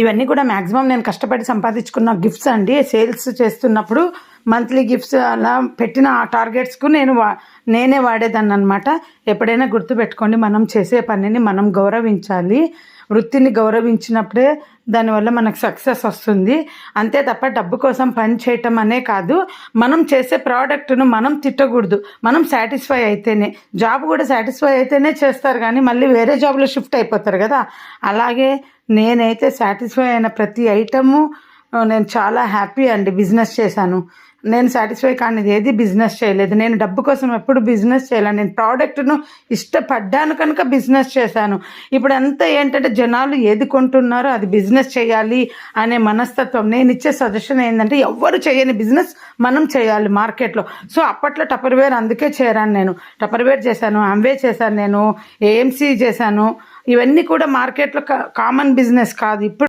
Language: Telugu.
ఇవన్నీ కూడా మ్యాక్సిమం నేను కష్టపడి సంపాదించుకున్న గిఫ్ట్స్ అండి. సేల్స్ చేస్తున్నప్పుడు మంత్లీ గిఫ్ట్స్ అలా పెట్టిన ఆ టార్గెట్స్కు నేనే వాడేదాన్ని అనమాట. ఎప్పుడైనా గుర్తుపెట్టుకోండి, మనం చేసే పనిని మనం గౌరవించాలి. వృత్తిని గౌరవించినప్పుడే దానివల్ల మనకు సక్సెస్ వస్తుంది. అంతే తప్ప డబ్బు కోసం పని చేయటం అనే కాదు, మనం చేసే ప్రోడక్ట్ను మనం తిట్టకూడదు. మనం సాటిస్ఫై అయితేనే, జాబ్ కూడా సాటిస్ఫై అయితేనే చేస్తారు, కానీ మళ్ళీ వేరే జాబ్లో షిఫ్ట్ అయిపోతారు కదా. అలాగే నేనైతే సాటిస్ఫై అయిన ప్రతి ఐటము నేను చాలా హ్యాపీ అండి. బిజినెస్ చేశాను, నేను సాటిస్ఫై కానిది ఏది బిజినెస్ చేయలేదు. నేను డబ్బు కోసం ఎప్పుడు బిజినెస్ చేయలేను. నేను ప్రోడక్ట్ను ఇష్టపడ్డాను కనుక బిజినెస్ చేశాను. ఇప్పుడు అంతా ఏంటంటే జనాలు ఏది కొంటున్నారో అది బిజినెస్ చేయాలి అనే మనస్తత్వం. నేను ఇచ్చే సజెషన్ ఏంటంటే ఎవ్వరు చేయని బిజినెస్ మనం చేయాలి మార్కెట్లో. సో అప్పట్లో టపర్వేర్ అందుకే చేరాను. నేను టపర్వేర్ చేశాను, అమ్వే చేశాను, నేను ఏఎంసీ చేశాను. ఇవన్నీ కూడా మార్కెట్లో కామన్ బిజినెస్ కాదు. ఇప్పుడు